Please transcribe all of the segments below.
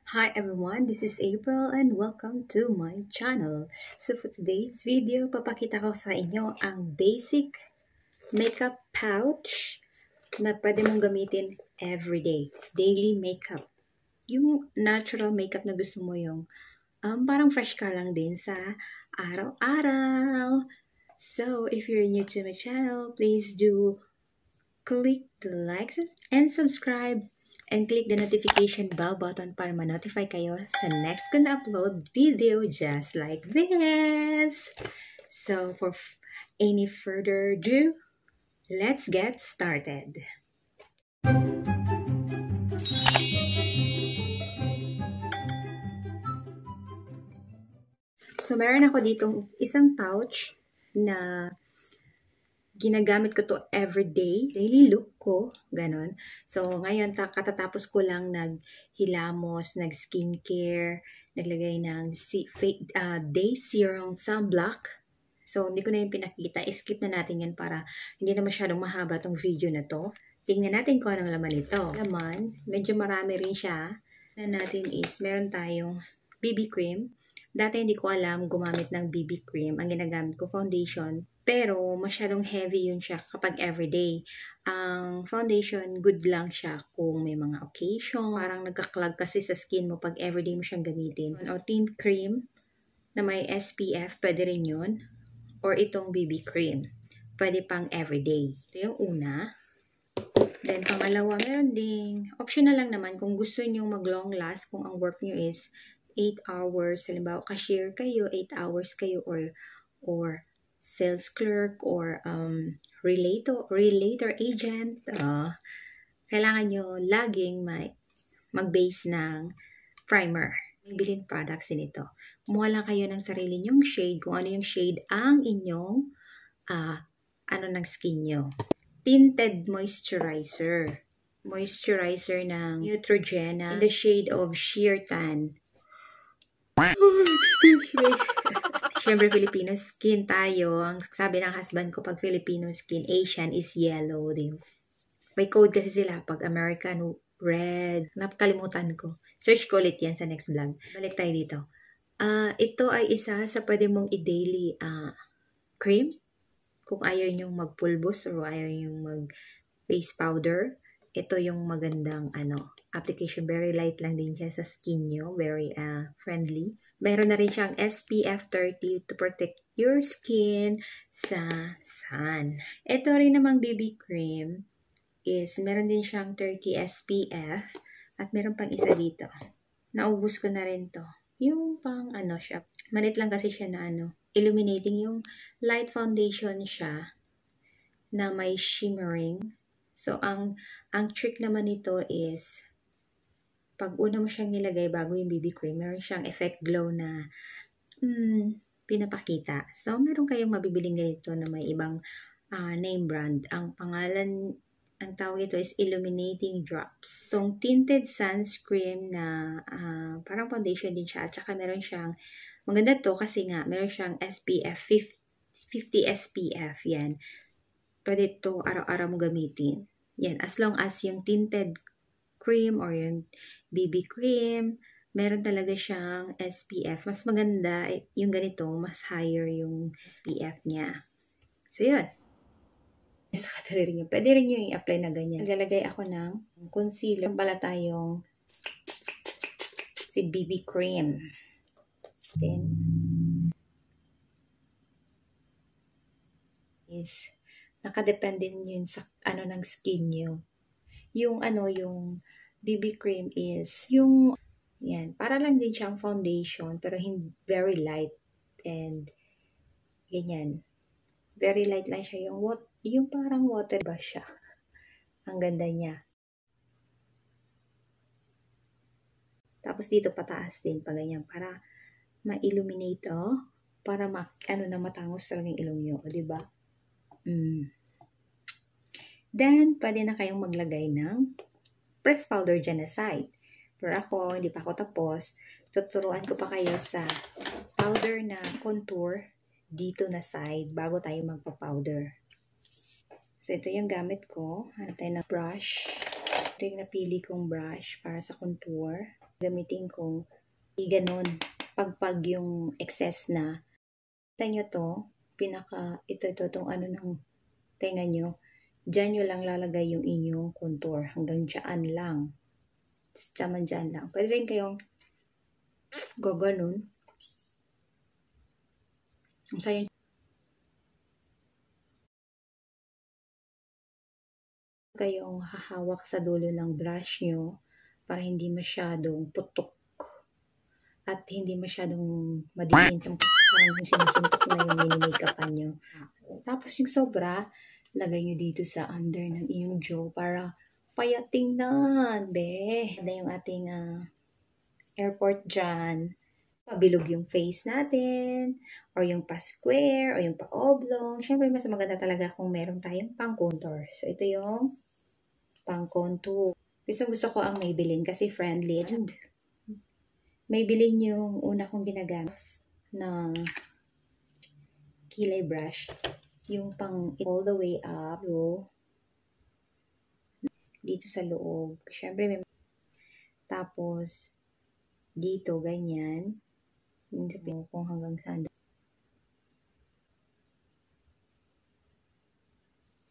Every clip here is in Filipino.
Hi everyone, this is April and welcome to my channel. So for today's video, papakita ko sa inyo ang basic makeup pouch na pwede mong gamitin everyday. Daily makeup. Yung natural makeup na gusto mo yung parang fresh ka lang din sa araw-araw. So if you're new to my channel, please do click the like and subscribe. And click the notification bell button para ma-notify kayo sa next ko na upload video just like this. So, for any further ado, let's get started. So, meron ako ditong isang pouch na ginagamit ko to everyday, daily look ko, ganon. So, ngayon, katatapos ko lang naghilamos, nag-skincare, naglagay ng day serum sunblock. So, hindi ko na yung pinakita. Skip na natin yan para hindi na masyadong mahaba tong video na to. Tingnan natin kung anong laman ito. Laman, medyo marami rin siya. Na natin is, meron tayong BB cream. Dati hindi ko alam gumamit ng BB cream. Ang ginagamit ko, foundation. Pero, masyadong heavy yun siya kapag everyday. Ang foundation, good lang siya kung may mga occasion. Parang nagkaklag kasi sa skin mo pag everyday mo siyang gamitin. O tint cream na may SPF, pwede rin yun. Or itong BB cream. Pwede pang everyday. Ito yung una. Then, pangalawa, meron ding, optional lang naman kung gusto nyo mag-long last, kung ang work nyo is 8 hours. Halimbawa, cashier kayo, 8 hours kayo, or sales clerk or relator agent, kailangan nyo laging mag-base ng primer. Bilhin products din ito. Kumuha lang kayo ng sarili nyong shade, kung ano yung shade ang inyong ng skin nyo. Tinted moisturizer. Moisturizer ng Neutrogena in the shade of sheer tan. Siyempre, Filipino skin tayo. Ang sabi ng husband ko, pag Filipino skin, Asian is yellow din. May code kasi sila. Pag American, red. Napakalimutan ko. Search ko ulit yan sa next vlog. Balik tayo dito. Ito ay isa sa pwede mong i-daily cream. Kung ayaw nyong magpulbos or ayaw nyong mag-face powder. Ito yung magandang application. Very light lang din siya sa skin nyo. Very friendly. Meron na rin siyang SPF 30 to protect your skin sa sun. Ito rin namang BB cream is meron din siyang 30 SPF at meron pang isa dito. Naubos ko na rin to. Yung pang siya. Malit lang kasi siya na illuminating. Yung light foundation siya na may shimmering. So, ang trick naman nito is, pag una mo siyang nilagay bago yung BB cream, meron siyang effect glow na pinapakita. So, meron kayong mabibiling ganito na may ibang name brand. Ang pangalan, ang tawag ito is Illuminating Drops. So, tinted sunscreen na parang foundation din siya. At saka meron siyang, maganda to kasi nga, meron siyang SPF 50 SPF. Yan. Pwede ito araw-araw mo gamitin. Yan, as long as yung tinted cream or yung BB cream, meron talaga siyang SPF. Mas maganda yung ganito, mas higher yung SPF niya. So, yun. Pwede rin yung i-apply na ganyan. Naglalagay ako ng concealer. Pala tayong si BB cream. Then, is nakadepende yun sa ng skin nyo. Yung yung BB cream is yung yan, para lang din siyang foundation pero very light and ganyan. Very light lang siya, yung parang water ba siya. Ang ganda niya. Tapos dito pataas din pa ganyan para ma-illuminate para matangos talaga yung ilong nyo, di ba? Then, pwede na kayong maglagay ng pressed powder dyan na side. Pero ako, hindi pa ako tapos. Tuturuan ko pa kayo sa powder na contour dito na side bago tayo magpa-powder. So, ito yung gamit ko. Hanap tayo ng brush. Ito yung napili kong brush para sa contour. Gamitin kong ganon pagpag yung excess na. Kita nyo to, ito, tong ano ng tenga nyo. Diyan nyo lang lalagay yung inyong contour. Hanggang dyan lang. Tsaman dyan lang. Pwede rin kayong gaganon. Sa'yo kayong hahawak sa dulo ng brush nyo para hindi masyadong putok at hindi masyadong madiin sa parang yung sinusuntok na yung mini-makeupan nyo. Tapos yung sobra, lagay nyo dito sa under ng iyong jaw para payating na, be. Na yung ating airport dyan. Pabilog yung face natin, or yung pa-square, or yung pa-oblong. Siyempre, mas maganda talaga kung meron tayong pang-contour. So, ito yung pang-contour. Gusto ko ang Maybelline kasi friendly. Maybelline yung una kong ginagamit na kilay brush. Yung pang all the way up. Dito sa loob. Siyempre, tapos, dito, ganyan. Sabihin kung hanggang saan.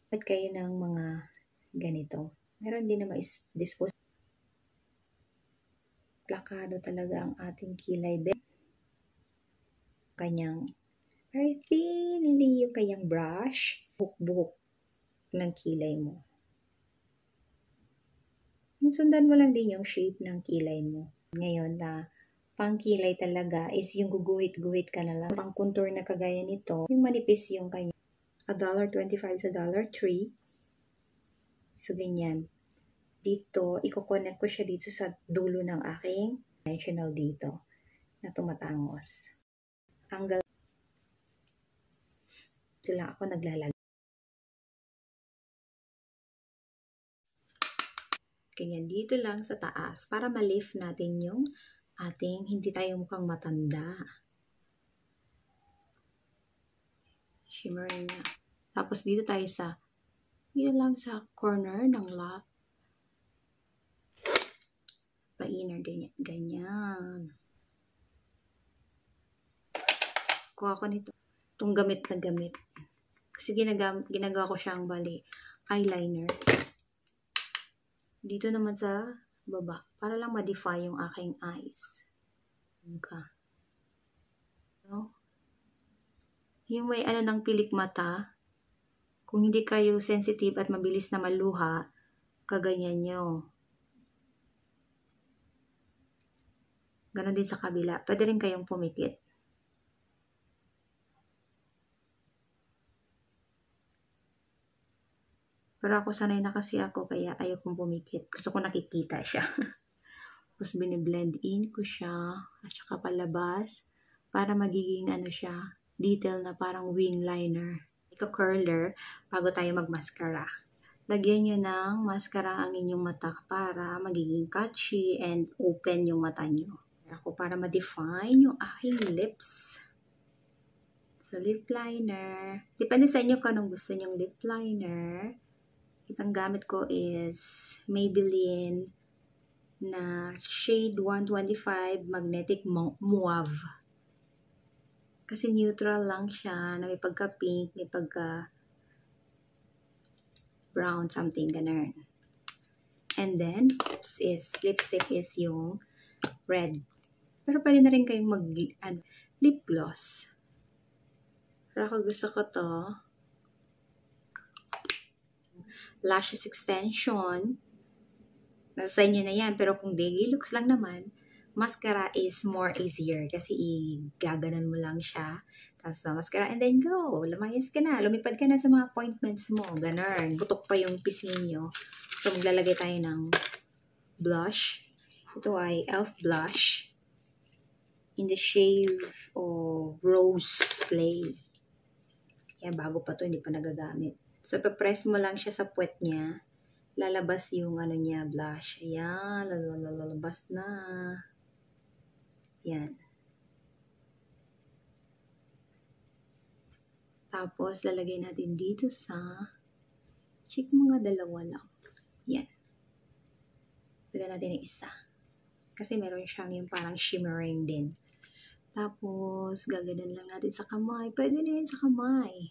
Dapat kayo ng mga ganito. Meron din na ma-dispose. Plakado talaga ang ating kilay. Kanyang very thinly yung kanyang brush. Buhok-buhok ng kilay mo. Sundan mo lang din yung shape ng kilay mo. Ngayon na pang-kilay talaga is yung guguhit-guhit ka na lang. Pang-contour na kagaya nito, yung manipis yung kanya. $1.25 sa $3. So, ganyan. Dito, i-connect ko siya dito sa dulo ng aking dimensional dito na tumatangos. Hanggang ito lang ako naglalagay. Ganyan, dito lang sa taas para ma-lift natin yung ating hindi tayo mukhang matanda. Shimmering na. Tapos dito tayo dito lang sa corner ng lap. Pa-inner, ganyan. Ganyan. Kuha ko nito. Itong gamit na gamit. Kasi ginagawa ko siyang eyeliner. Dito naman sa baba. Para lang ma-define yung aking eyes. No? Yung may ng pilik mata. Kung hindi kayo sensitive at mabilis na maluha, kaganyan nyo. Ganon din sa kabila. Pwede rin kayong pumikit. Pero ako sanay na kasi ako kaya ayaw kong pumikit. Gusto ko nakikita siya. Tapos biniblend in ko siya at saka palabas para magiging siya, detail na parang wing liner. Ika-curler bago tayo mag-mascara. Lagyan nyo ng mascara ang inyong mata para magiging catchy and open yung mata nyo. Ako para ma-define yung aking lips. So, lip liner. Depende sa inyo kung anong gusto nyong lip liner. Itang gamit ko is Maybelline na shade 125 Magnetic Mauve. Kasi neutral lang siya na may pagka-pink, may pagka-brown, something ganun. And then, lipstick is yung red. Pero pwede na rin kayong lip gloss. Pero ako gusto ko to. Lashes extension. Nasa inyo na yan. Pero kung daily looks lang naman, mascara is more easier. Kasi gaganon mo lang siya. Tapos mascara and then go. Lumayas ka na. Lumipad ka na sa mga appointments mo. Ganon. Butok pa yung pisngi nyo. So maglalagay tayo ng blush. Ito ay e.l.f. blush. In the shade of Rose Slay. Yan, bago pa to. Hindi pa nagagamit. So, papress mo lang siya sa puwet niya. Lalabas yung niya, blush. Ayan, lalabas na. Yan. Tapos, lalagay natin dito sa cheek, mga dalawa lang. Yan. Lagyan natin yung isa. Kasi meron siyang yung parang shimmering din. Tapos, gaganon lang natin sa kamay. Pwede din sa kamay.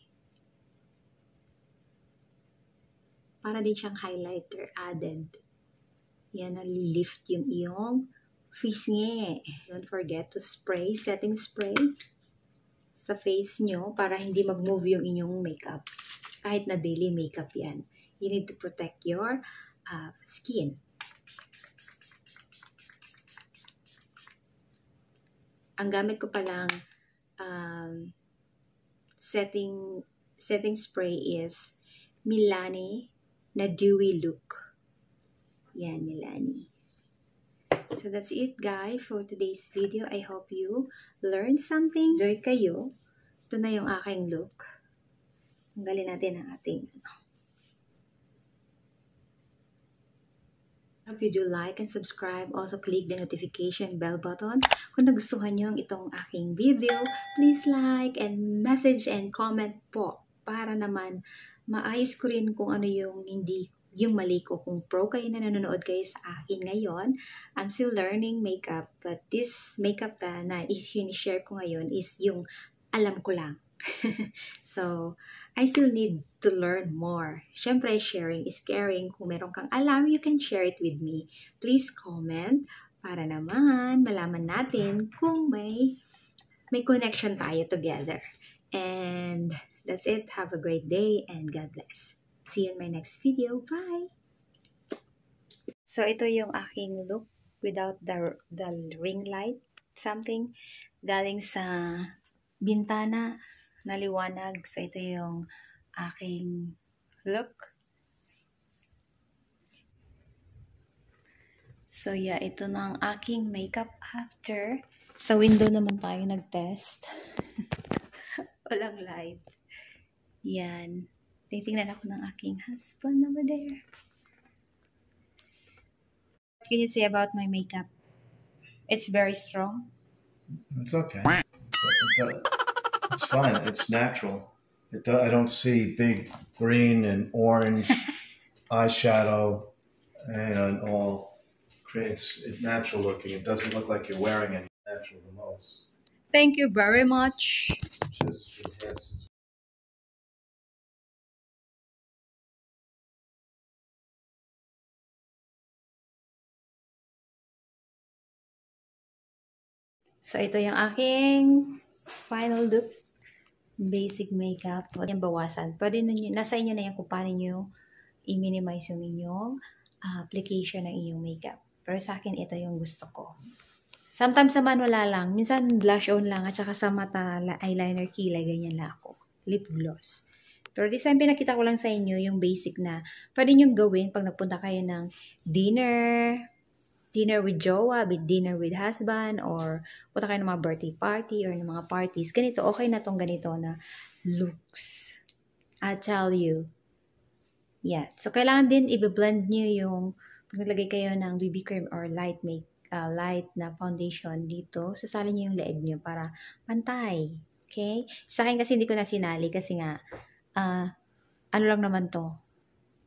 Para din siyang highlighter added. Yan, na-lift yung iyong face nge. Don't forget to spray, setting spray sa face nyo para hindi mag-move yung inyong makeup. Kahit na daily makeup yan. You need to protect your skin. Ang gamit ko palang setting spray is Milani na Dewy Look. Yan, Milani. So that's it guys for today's video. I hope you learned something. Enjoy kayo. Ito na yung aking look. Tanggalin natin ang ating hope you do like and subscribe. Also, click the notification bell button. Kung nagustuhan nyo itong aking video, please like and message and comment po para naman maayos ko rin kung ano yung mali ko. Kung pro kayo na nanonood kayo sa akin ngayon, I'm still learning makeup. But this makeup na i-share ko ngayon is yung alam ko lang. So, I still need to learn more. Siyempre, sharing is caring. Kung meron kang alam, you can share it with me. Please comment para naman malaman natin kung may connection tayo together. And that's it. Have a great day and God bless. See you in my next video. Bye! So, ito yung aking look without the ring light. Something galing sa bintana. Naliwanag. So, ito yung aking look. So, yeah, ito na ang aking makeup after. Sa window naman tayo nag-test. Walang light. Yan. Titingnan ako ng aking husband over there. What can you say about my makeup? It's very strong. It's okay. It's fine. It's natural. I don't see big green and orange eyeshadow and all. Creates it natural looking. It doesn't look like you're wearing any natural the most. Thank you very much. Just enhances. So, ito yung aking final look. Basic makeup. Huwag niyang bawasan. Pwede nasa inyo na yan kung paano nyo i-minimize yung inyong application ng inyong makeup. Pero sa akin, ito yung gusto ko. Sometimes naman wala lang. Minsan blush on lang at saka sa mata, eyeliner, kilay, ganyan lang ako. Lip gloss. Pero this time, pinakita ko lang sa inyo yung basic na pwede nyo gawin pag nagpunta kayo ng dinner with jowa, dinner with husband, or punta kayo ng mga birthday party or ng mga parties. Ganito, okay na tong ganito na looks. I'll tell you. Yeah. So, kailangan din i-blend nyo yung pag naglagay kayo ng BB cream or light na foundation dito, sasalin nyo yung leeg nyo para pantay. Okay? Sa akin kasi hindi ko na sinali kasi nga, ano lang naman to,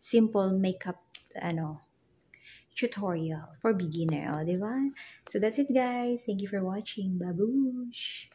simple makeup, tutorial for beginner, oh, diba? So that's it guys. Thank you for watching. Babush!